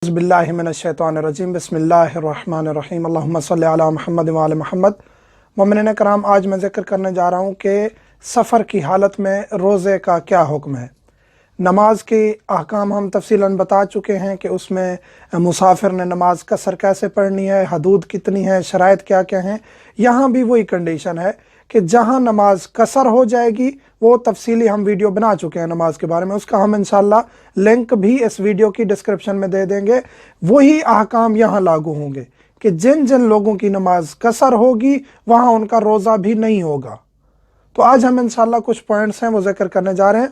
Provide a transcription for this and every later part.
बिस्मिल्लाहिमिनश्शैतानिर्रजीम बिस्मिल्लाहिर्रहमानिर्रहीम अल्लाहुम्मा सल्लि अला मुहम्मद व आले मुहम्मद। मोमिनीन कराम, आज मैं ज़िक्र करने जा रहा हूँ कि सफ़र की हालत में रोज़े का क्या हुक्म है। नमाज के अहकाम हम तफसीलन बता चुके हैं कि उसमें मुसाफिर ने नमाज कसर कैसे पढ़नी है, हदूद कितनी है, शराइत क्या क्या हैं। यहाँ भी वही कंडीशन है कि जहाँ नमाज कसर हो जाएगी, वो तफसीली हम वीडियो बना चुके हैं नमाज के बारे में, उसका हम इंशाल्लाह लिंक भी इस वीडियो की डिस्क्रिप्शन में दे देंगे। वही अहकाम यहाँ लागू होंगे कि जिन जिन लोगों की नमाज कसर होगी वहाँ उनका रोज़ा भी नहीं होगा। तो आज हम इंशाल्लाह कुछ पॉइंट्स हैं वो जिक्र करने जा रहे हैं।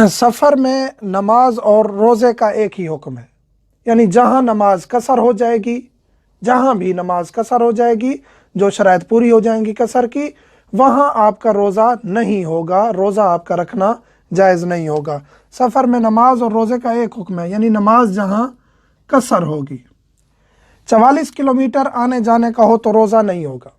सफ़र में नमाज और रोज़े का एक ही हुक्म है, यानी जहाँ नमाज कसर हो जाएगी, जहाँ भी नमाज कसर हो जाएगी, जो शराइत पूरी हो जाएंगी कसर की, वहाँ आपका रोज़ा नहीं होगा, रोज़ा आपका रखना जायज़ नहीं होगा। सफ़र में नमाज और रोज़े का एक हुक्म है, यानी नमाज जहाँ कसर होगी। 44 किलोमीटर आने जाने का हो तो रोज़ा नहीं होगा,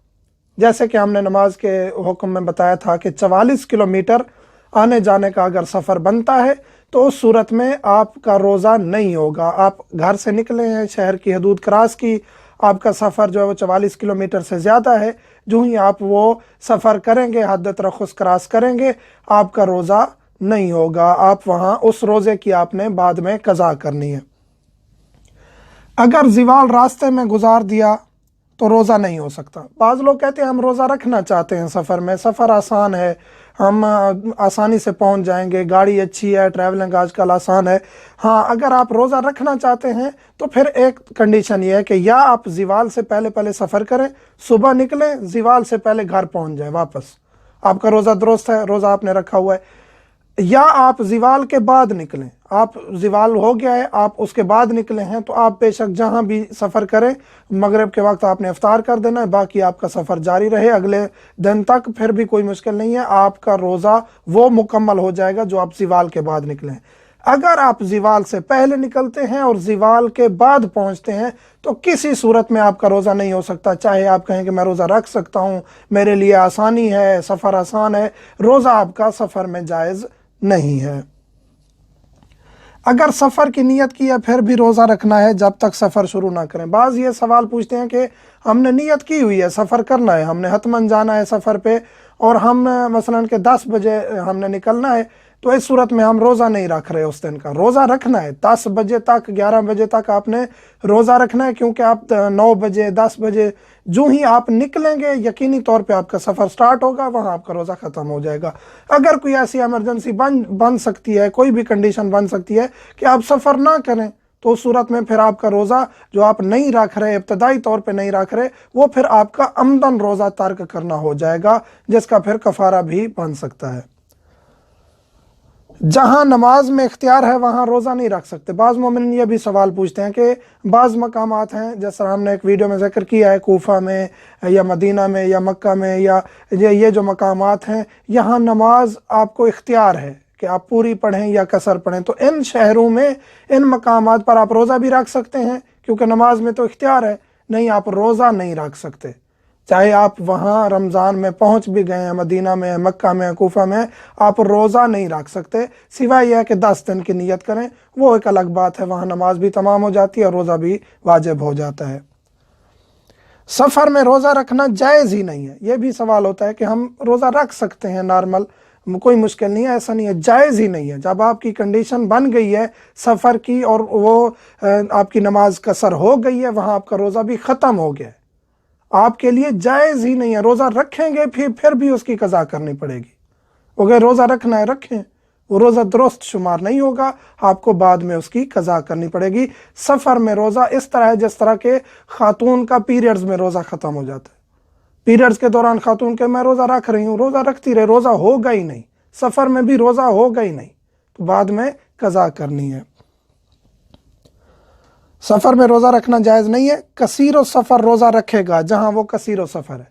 जैसे कि हमने नमाज के हुक्म में बताया था कि 44 किलोमीटर आने जाने का अगर सफ़र बनता है तो उस सूरत में आपका रोज़ा नहीं होगा। आप घर से निकले हैं, शहर की हदूद क्रॉस की, आपका सफ़र जो है वो 44 किलोमीटर से ज़्यादा है, जो ही आप वो सफ़र करेंगे, हद तरख़्ख़ुस क्रॉस करेंगे, आपका रोज़ा नहीं होगा। आप वहाँ उस रोज़े की आपने बाद में कज़ा करनी है। अगर ज़िवाल रास्ते में गुजार दिया तो रोज़ा नहीं हो सकता। बाज़ लोग कहते हैं हम रोज़ा रखना चाहते हैं सफ़र में, सफ़र आसान है, हम आसानी से पहुंच जाएंगे, गाड़ी अच्छी है, ट्रैवलिंग आजकल आसान है। हाँ, अगर आप रोज़ा रखना चाहते हैं तो फिर एक कंडीशन ये है कि या आप ज़िवाल से पहले पहले सफ़र करें, सुबह निकलें, ज़िवाल से पहले घर पहुंच जाए वापस, आपका रोज़ा दुरुस्त है, रोज़ा आपने रखा हुआ है। या आप ज़िवाल के बाद निकलें, आप ज़िवाल हो गया है, आप उसके बाद निकले हैं, तो आप बेशक जहाँ भी सफ़र करें, मगरिब के वक्त आपने इफ्तार कर देना है, बाकी आपका सफ़र जारी रहे अगले दिन तक, फिर भी कोई मुश्किल नहीं है, आपका रोज़ा वो मुकम्मल हो जाएगा जो आप ज़िवाल के बाद निकले हैं। अगर आप ज़िवाल से पहले निकलते हैं और ज़िवाल के बाद पहुँचते हैं तो किसी सूरत में आपका रोज़ा नहीं हो सकता, चाहे आप कहें कि मैं रोज़ा रख सकता हूँ, मेरे लिए आसानी है, सफ़र आसान है, रोज़ा आपका सफ़र में जायज़ नहीं है। अगर सफ़र की नीयत की है फिर भी रोज़ा रखना है जब तक सफ़र शुरू ना करें। बाज़ ये सवाल पूछते हैं कि हमने नीयत की हुई है, सफ़र करना है, हमने हतमन जाना है सफ़र पे, और हम मसलन के 10 बजे हमने निकलना है, तो इस सूरत में हम रोज़ा नहीं रख रहे उस दिन का। रोज़ा रखना है 10 बजे तक, 11 बजे तक आपने रोज़ा रखना है, क्योंकि आप 9 बजे 10 बजे जो ही आप निकलेंगे यकीनी तौर पे आपका सफ़र स्टार्ट होगा, वहाँ आपका रोज़ा ख़त्म हो जाएगा। अगर कोई ऐसी एमरजेंसी बन सकती है, कोई भी कंडीशन बन सकती है कि आप सफ़र ना करें, तो उस सूरत में फिर आपका रोज़ा जो आप नहीं रख रहे, इब्तदाई तौर पे नहीं रख रहे, वो फिर आपका अमदन रोज़ा तर्क करना हो जाएगा, जिसका फिर कफ़ारा भी बन सकता है। जहाँ नमाज में इख्तियार है वहाँ रोज़ा नहीं रख सकते। बाज़ मोमिन ये भी सवाल पूछते हैं कि बाज़ मकामात हैं, जैसा हमने एक वीडियो में ज़िक्र किया है, कोफा में या मदीना में या मक्का में, या ये जो मकामात हैं, यहाँ नमाज आपको इख्तियार है कि आप पूरी पढ़ें या कसर पढ़ें। तो इन शहरों में, इन मकामात पर आप रोज़ा भी रख सकते हैं, क्योंकि नमाज में तो इख्तियार है, नहीं आप रोज़ा नहीं रख सकते। चाहे आप वहाँ रमज़ान में पहुँच भी गए हैं, मदीना में, मक्का में, कोफा में, आप रोज़ा नहीं रख सकते, सिवाय यह कि 10 दिन की नीयत करें, वो एक अलग बात है, वहाँ नमाज भी तमाम हो जाती है और रोज़ा भी वाजिब हो जाता है। सफ़र में रोज़ा रखना जायज़ ही नहीं है। ये भी सवाल होता है कि हम रोज़ा रख सकते हैं नॉर्मल, कोई मुश्किल नहीं है, ऐसा नहीं है, जायज़ ही नहीं है। जब आपकी कंडीशन बन गई है सफ़र की और वो आपकी नमाज कसर हो गई है, वहाँ आपका रोज़ा भी ख़त्म हो गया है, आपके लिए जायज़ ही नहीं है। रोज़ा रखेंगे फिर भी उसकी कज़ा करनी पड़ेगी। अगर रोज़ा रखना है रखें, वो रोज़ा दुरुस्त शुमार नहीं होगा, आपको बाद में उसकी कज़ा करनी पड़ेगी। सफ़र में रोज़ा इस तरह है जिस तरह के ख़ातून का पीरियड्स में रोज़ा ख़त्म हो जाता है। पीरियड्स के दौरान ख़ातून के मैं रोज़ा रख रही हूँ, रोज़ा रखती रहे, रोज़ा होगा ही नहीं, सफ़र में भी रोज़ा होगा ही नहीं, तो बाद में कज़ा करनी है। सफ़र में रोज़ा रखना जायज़ नहीं है। कसीरो सफ़र रोज़ा रखेगा जहाँ वो कसीरो सफ़र है।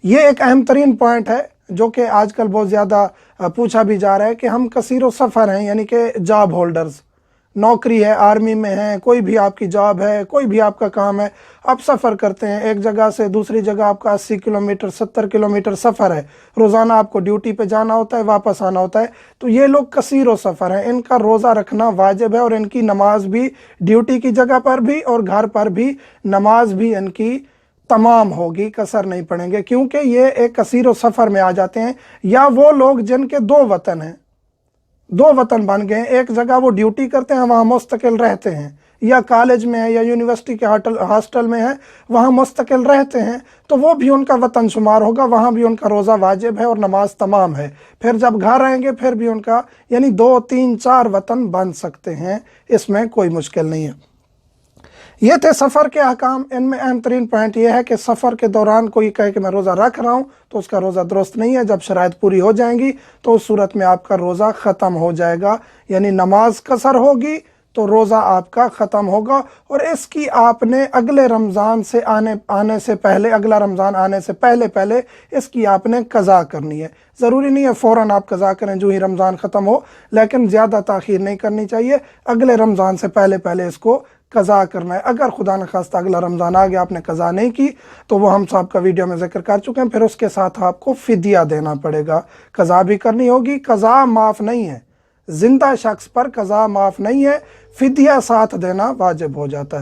ये एक अहम तरीन पॉइंट है जो कि आजकल बहुत ज़्यादा पूछा भी जा रहा है कि हम कसीरो सफ़र हैं, यानी कि जॉब होल्डर्स, नौकरी है, आर्मी में है, कोई भी आपकी जॉब है, कोई भी आपका काम है, आप सफ़र करते हैं एक जगह से दूसरी जगह, आपका 80 किलोमीटर 70 किलोमीटर सफ़र है, रोज़ाना आपको ड्यूटी पे जाना होता है, वापस आना होता है, तो ये लोग कसीरो सफ़र हैं, इनका रोज़ा रखना वाजिब है और इनकी नमाज भी ड्यूटी की जगह पर भी और घर पर भी नमाज भी इनकी तमाम होगी, कसर नहीं पड़ेंगे, क्योंकि ये एक कसीरो सफ़र में आ जाते हैं। या वो लोग जिनके दो वतन हैं, दो वतन बन गए, एक जगह वो ड्यूटी करते हैं, वहाँ मुस्तकिल रहते हैं, या कॉलेज में है या यूनिवर्सिटी के हॉस्टल में है, वहाँ मुस्तकिल रहते हैं, तो वो भी उनका वतन शुमार होगा, वहाँ भी उनका रोज़ा वाजिब है और नमाज तमाम है। फिर जब घर आएंगे फिर भी उनका, यानी 2 3 4 वतन बन सकते हैं, इसमें कोई मुश्किल नहीं है। ये थे सफ़र के अहकाम। इनमें अहम तरीन पॉइंट ये है कि सफ़र के दौरान कोई कहे कि मैं रोज़ा रख रहा हूँ तो उसका रोज़ा दुरुस्त नहीं है। जब शराइत पूरी हो जाएंगी तो उस सूरत में आपका रोज़ा ख़त्म हो जाएगा, यानी नमाज कसर होगी तो रोज़ा आपका ख़त्म होगा। और इसकी आपने अगले रमज़ान से आने से पहले, अगला रमज़ान आने से पहले इसकी आपने कज़ा करनी है। ज़रूरी नहीं है फ़ौरन आप कज़ा करें जो ही रमज़ान ख़त्म हो, लेकिन ज़्यादा ताख़ीर नहीं करनी चाहिए, अगले रमज़ान से पहले इसको कज़ा करना है। अगर खुदा न खास्ता अगला रमज़ान आ गया आपने कज़ा नहीं की तो वो हम साहब का वीडियो में ज़िक्र कर चुके हैं, फिर उसके साथ आपको फ़िदिया देना पड़ेगा, कज़ा भी करनी होगी। कज़ा माफ़ नहीं है, ज़िंदा शख्स पर कज़ा माफ़ नहीं है, फ़िदिया साथ देना वाजिब हो जाता है।